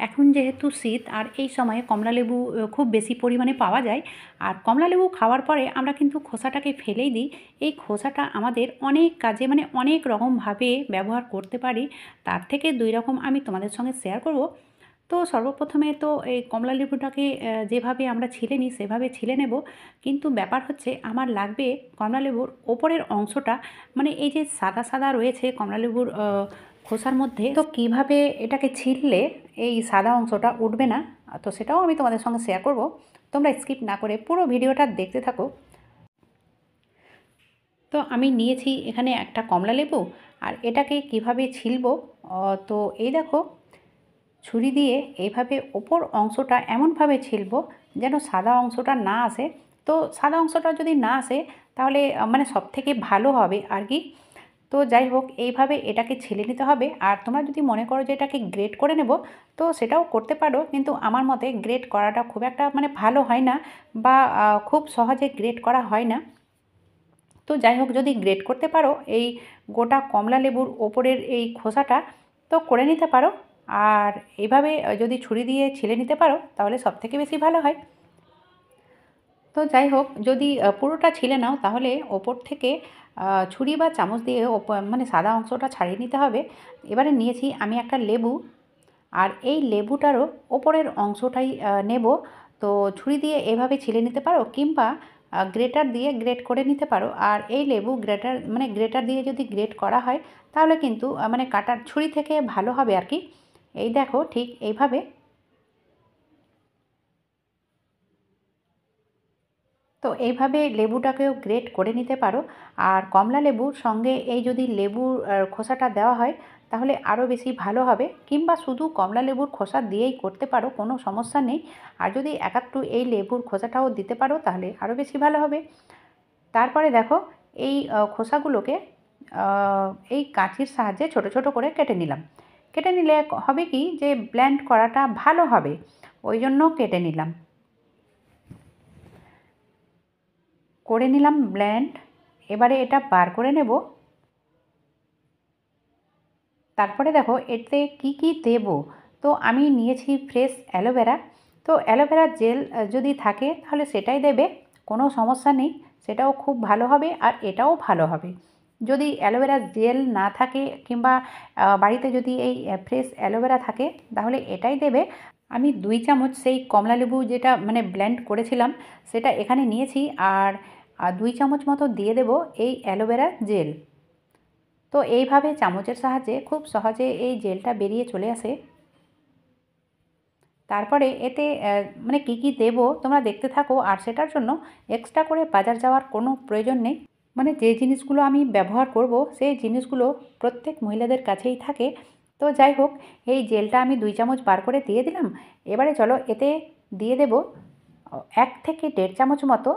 এখন যেহেতু শীত আর এই সময়ে কমলালেবু খুব বেশি পরিমাণে পাওয়া যায়। আর কমলালেবু খাওয়ার পরে আমরা কিন্তু খোসাটাকে ফেলেই দিই। এই খোসাটা আমাদের অনেক কাজে মানে অনেক রকমভাবে ব্যবহার করতে পারি। তার থেকে ২ রকম আমি তোমাদের সঙ্গে শেয়ার করব। তো সর্বপ্রথমে তো এই কমলালেবুটাকে যেভাবে আমরা ছিলে নিই সেভাবে ছিলে নেব। কিন্তু ব্যাপার হচ্ছে আমার লাগবে কমলালেবুর ওপরের অংশটা, মানে এই যে সাদা, সাদা রয়েছে কমলালেবুর খোসার মধ্যে, তো কিভাবে এটাকে ছিলে এই সাদা অংশটা উঠবে না, তো সেটাও আমি তোমাদের সঙ্গে শেয়ার করব। তোমরা স্কিপ না করে পুরো ভিডিওটা দেখতে থাকো। তো আমি নিয়েছি এখানে একটা কমলালেবু, আর এটাকে কিভাবে ছিলবো, তো এই দেখো ছুরি দিয়ে এইভাবে ওপর অংশটা এমনভাবে ছিলবো যেন সাদা অংশটা না আসে। তো সাদা অংশটা যদি না আসে তাহলে মানে সবথেকে ভালো হবে আর কি। তো যাই হোক এইভাবে এটাকে ছিলে নিতে হবে। আর তোমরা যদি মনে করো যে এটাকে গ্রেট করে নেব তো সেটাও করতে পারো, কিন্তু আমার মতে গ্রেট করাটা খুব একটা মানে ভালো হয় না, বা খুব সহজে গ্রেট করা হয় না। তো যাই হোক যদি গ্রেট করতে পারো এই গোটা কমলা লেবুর ওপরের এই খোসাটা, তো করে নিতে পারো। আর এইভাবে যদি ছুরি দিয়ে ছিলে নিতে পারো তাহলে সবথেকে বেশি ভালো হয়। তো যাই হোক যদি পুরোটা ছিলে নাও তাহলে ওপর থেকে ছুরি বা চামচ দিয়ে মানে সাদা অংশটা ছাড়িয়ে নিতে হবে। এবারে নিয়েছি আমি একটা লেবু, আর এই লেবুটারও ওপরের অংশটাই নেব। তো ছুরি দিয়ে এভাবে ছিলে নিতে পারো, কিংবা গ্রেটার দিয়ে গ্রেট করে নিতে পারো। আর এই লেবু গ্রেটার মানে গ্রেটার দিয়ে যদি গ্রেট করা হয় তাহলে কিন্তু মানে কাটার ছুরি থেকে ভালো হবে আর কি। এই দেখো ঠিক এইভাবে। তো এইভাবে লেবুটাকেও গ্রেট করে নিতে পারো। আর কমলা লেবুর সঙ্গে এই যদি লেবুর খোসাটা দেওয়া হয় তাহলে আরও বেশি ভালো হবে, কিংবা শুধু কমলা লেবুর খোসা দিয়েই করতে পারো, কোনো সমস্যা নেই। আর যদি একাট্টু এই লেবুর খোসাটাও দিতে পারো তাহলে আরও বেশি ভালো হবে। তারপরে দেখো এই খোসাগুলোকে এই কাঁচির সাহায্যে ছোট ছোট করে কেটে নিলাম। কেটে নিলে হবে কি যে ব্লেন্ড করাটা ভালো হবে, ওই জন্য কেটে নিলাম। করে নিলাম ব্লেন্ড। এবারে এটা বার করে নেব। তারপরে দেখো এতে কি কি দেব। তো আমি নিয়েছি ফ্রেশ অ্যালোভেরা। তো অ্যালোভেরা জেল যদি থাকে তাহলে সেটাই দেবে, কোনো সমস্যা নেই, সেটাও খুব ভালো হবে আর এটাও ভালো হবে। যদি অ্যালোভেরা জেল না থাকে কিংবা বাড়িতে যদি এই ফ্রেশ অ্যালোভেরা থাকে তাহলে এটাই দেবে। আমি 2 চামচ সেই কমলালেবু যেটা মানে ব্লেন্ড করেছিলাম সেটা এখানে নিয়েছি, আর 2 চামচ মতো দিয়ে দেব এই অ্যালোভেরা জেল। তো এইভাবে চামচের সাহায্যে খুব সহজে এই জেলটা বেরিয়ে চলে আসে। তারপরে এতে মানে কী কী দেবো তোমরা দেখতে থাকো, আর সেটার জন্য এক্সট্রা করে বাজার যাওয়ার কোনো প্রয়োজন নেই। মানে যে জিনিসগুলো আমি ব্যবহার করব সেই জিনিসগুলো প্রত্যেক মহিলাদের কাছেই থাকে। তো যাই হোক এই জেলটা আমি 2 চামচ বার করে দিয়ে দিলাম। এবারে চলো এতে দিয়ে দেব 1 থেকে 1.5 চামচ মতো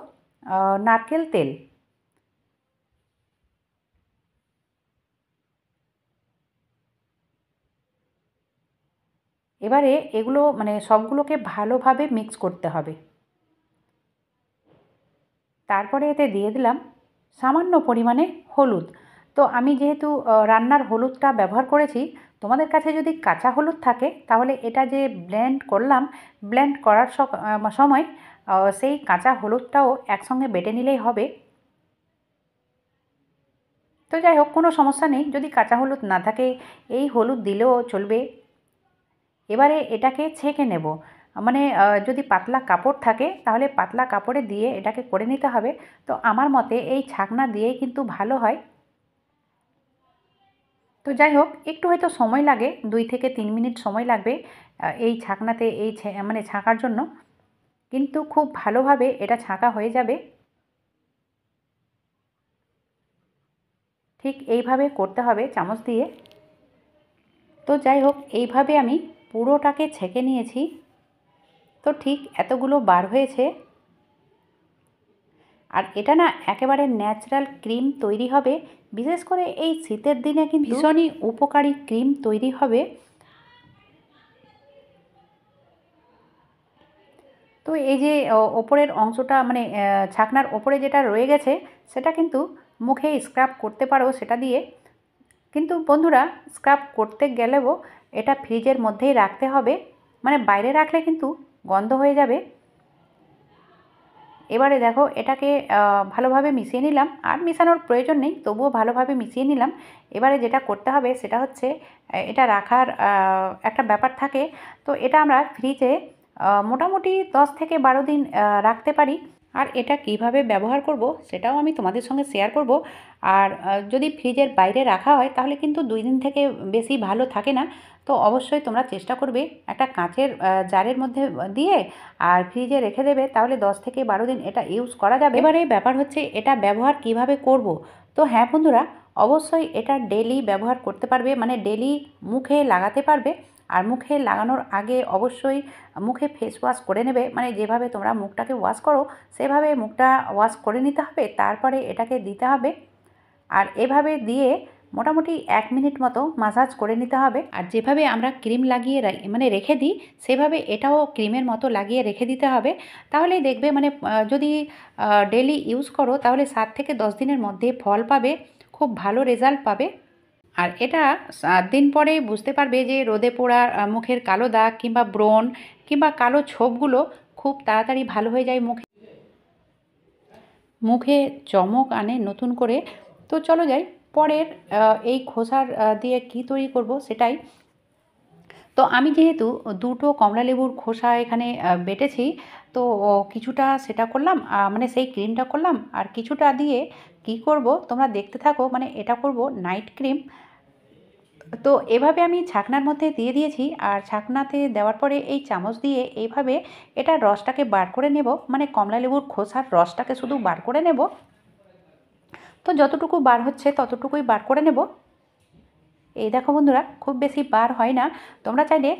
নারকেল তেল। এবারে এগুলো মানে সবগুলোকে ভালোভাবে মিক্স করতে হবে। তারপরে এতে দিয়ে দিলাম সামান্য পরিমাণে হলুদ। তো আমি যেহেতু রান্নার হলুদটা ব্যবহার করেছি, তোমাদের কাছে যদি কাঁচা হলুদ থাকে তাহলে এটা যে ব্লেন্ড করলাম, ব্লেন্ড করার সময় সেই কাঁচা হলুদটাও একসঙ্গে বেটে নিলেই হবে। তো যাই হোক কোনো সমস্যা নেই, যদি কাঁচা হলুদ না থাকে এই হলুদ দিলেও চলবে। এবারে এটাকে ছেঁকে নেব। মানে যদি পাতলা কাপড় থাকে তাহলে পাতলা কাপড়ে দিয়ে এটাকে করে নিতে হবে। তো আমার মতে এই ছাকনা দিয়েই কিন্তু ভালো হয়। তো যাই হোক একটু হয়তো সময় লাগে, 2 থেকে 3 মিনিট সময় লাগবে এই ছাকনাতে এই মানে ছাঁকার জন্য, কিন্তু খুব ভালোভাবে এটা ছাঁকা হয়ে যাবে। ঠিক এইভাবে করতে হবে চামচ দিয়ে। তো যাই হোক এইভাবে আমি পুরোটাকে ছেঁকে নিয়েছি। তো ঠিক এতগুলো বার হয়েছে। আর এটা না একেবারে ন্যাচারাল ক্রিম তৈরি হবে। বিশেষ করে এই শীতের দিনে কিন্তু ভীষণই উপকারী ক্রিম তৈরি হবে। তো এই যে ওপরের অংশটা মানে ছাকনার ওপরে যেটা রয়ে গেছে সেটা কিন্তু মুখে স্ক্রাব করতে পারো সেটা দিয়ে। কিন্তু বন্ধুরা স্ক্রাব করতে গেলেও এটা ফ্রিজের মধ্যেই রাখতে হবে। মানে বাইরে রাখলে কিন্তু গন্ধ হয়ে যাবে। এবারে দেখো এটাকে ভালোভাবে মিশিয়ে নিলাম, আর মেশানোর প্রয়োজন নেই, তবুও ভালোভাবে মিশিয়ে নিলাম। এবারে যেটা করতে হবে সেটা হচ্ছে এটা রাখার একটা ব্যাপার থাকে। তো এটা আমরা ফ্রিজে মোটামুটি 10 থেকে 12 দিন রাখতে পারি। আর এটা কিভাবে ব্যবহার করব সেটাও আমি তোমাদের সঙ্গে শেয়ার করব। আর যদি ফ্রিজের বাইরে রাখা হয় তাহলে কিন্তু 2 দিন থেকে বেশি ভালো থাকে না। তো অবশ্যই তোমরা চেষ্টা করবে একটা কাঁচের জারের মধ্যে দিয়ে আর ফ্রিজে রেখে দেবে, তাহলে 10 থেকে 12 দিন এটা ইউজ করা যাবে। এবারে ব্যাপার হচ্ছে এটা ব্যবহার কিভাবে করব। তো হ্যাঁ বন্ধুরা, অবশ্যই এটা ডেলি ব্যবহার করতে পারবে, মানে ডেলি মুখে লাগাতে পারবে। আর মুখে লাগানোর আগে অবশ্যই মুখে ফেস ওয়াশ করে নেবে, মানে যেভাবে তোমরা মুখটাকে ওয়াশ করো সেভাবে মুখটা ওয়াশ করে নিতে হবে, তারপরে এটাকে দিতে হবে। আর এভাবে দিয়ে মোটামুটি 1 মিনিট মতো মাসাজ করে নিতে হবে। আর যেভাবে আমরা ক্রিম লাগিয়ে মানে রেখে দিই সেভাবে এটাও ক্রিমের মতো লাগিয়ে রেখে দিতে হবে। তাহলেই দেখবে মানে যদি ডেলি ইউজ করো তাহলে 7 থেকে 10 দিনের মধ্যে ফল পাবে, খুব ভালো রেজাল্ট পাবে। আর এটা 7 দিন পরে বুঝতে পারবে যে রোদে পোড়া মুখের কালো দাগ কিংবা ব্রণ কিংবা কালো ছোপগুলো খুব তাড়াতাড়ি ভালো হয়ে যায়, মুখে মুখে চমক আনে নতুন করে। তো চলো যাই পরের এই খোসার দিয়ে কি তৈরি করব সেটাই। তো আমি যেহেতু দুটো কমলা লেবুর খোসা এখানে বেটেছি, তো কিছুটা সেটা করলাম, মানে সেই ক্রিমটা করলাম, আর কিছুটা দিয়ে কি করব তোমরা দেখতে থাকো। মানে এটা করব নাইট ক্রিম। তো এভাবে আমি ছাকনার মধ্যে দিয়ে দিয়েছি, আর ছাকনাতে দেওয়ার পরে এই চামচ দিয়ে এইভাবে এটা রসটাকে বার করে নেব, মানে কমলা লেবুর খোসার রসটাকে শুধু বার করে নেব। তো যতটুকু বার হচ্ছে ততটুকুই বার করে নেব। এই দেখো বন্ধুরা, খুব বেশি বার হয় না। তোমরা চাইলে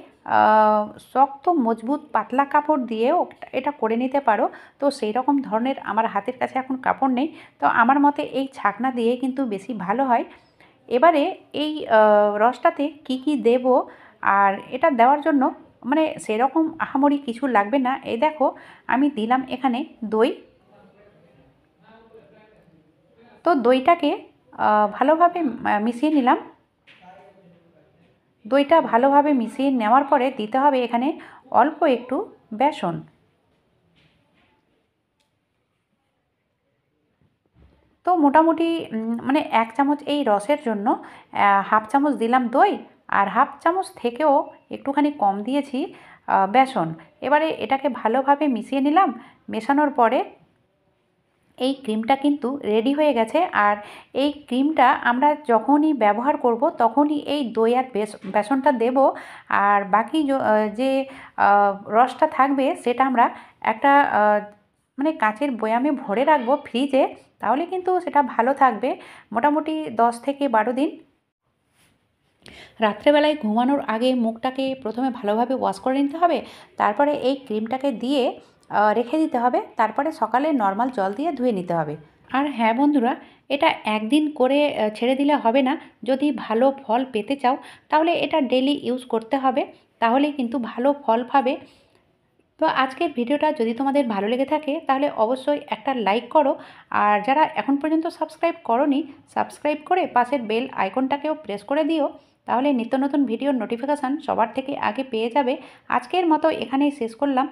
শক্ত মজবুত পাতলা কাপড় দিয়েও এটা করে নিতে পারো। তো সেই রকম ধরনের আমার হাতের কাছে এখন কাপড় নেই, তো আমার মতে এই ছাকনা দিয়ে কিন্তু বেশি ভালো হয়। এবারে এই রসটাতে কি কি দেব, আর এটা দেওয়ার জন্য মানে সেরকম আহামরি কিছু লাগবে না। এই দেখো আমি দিলাম এখানে দই। তো দইটাকে ভালোভাবে মিশিয়ে নিলাম। দইটা ভালোভাবে মিশিয়ে নেওয়ার পরে দিতে হবে এখানে অল্প একটু বেসন। তো মোটামুটি মানে 1 চামচ এই রসের জন্য হাফ চামচ দিলাম দই, আর হাফ চামচ থেকেও একটুখানি কম দিয়েছি বেসন। এবারে এটাকে ভালোভাবে মিশিয়ে নিলাম। মেশানোর পরে এই ক্রিমটা কিন্তু রেডি হয়ে গেছে। আর এই ক্রিমটা আমরা যখনই ব্যবহার করব তখনই এই দই আর বেসনটা দেব। আর বাকি যে রসটা থাকবে সেটা আমরা একটা মানে কাঁচের বয়ামে ভরে রাখবো ফ্রিজে, তাহলে কিন্তু সেটা ভালো থাকবে মোটামুটি 10 থেকে 12 দিন। রাত্রেবেলায় ঘুমানোর আগে মুখটাকে প্রথমে ভালোভাবে ওয়াশ করে নিতে হবে, তারপরে এই ক্রিমটাকে দিয়ে রেখে দিতে হবে, তারপরে সকালে নর্মাল জল দিয়ে ধুয়ে নিতে হবে। আর হ্যাঁ বন্ধুরা, এটা একদিন করে ছেড়ে দিলে হবে না। যদি ভালো ফল পেতে চাও তাহলে এটা ডেলি ইউজ করতে হবে, তাহলেই কিন্তু ভালো ফল পাবে। তো আজকের ভিডিওটা যদি তোমাদের ভালো লেগে থাকে তাহলে অবশ্যই একটা লাইক করো। আর যারা এখন পর্যন্ত সাবস্ক্রাইব করোনি, সাবস্ক্রাইব করে পাশের বেল আইকনটাকেও প্রেস করে দিও, তাহলে নিত্য নতুন ভিডিওর নোটিফিকেশান সবার থেকে আগে পেয়ে যাবে। আজকের মতো এখানেই শেষ করলাম।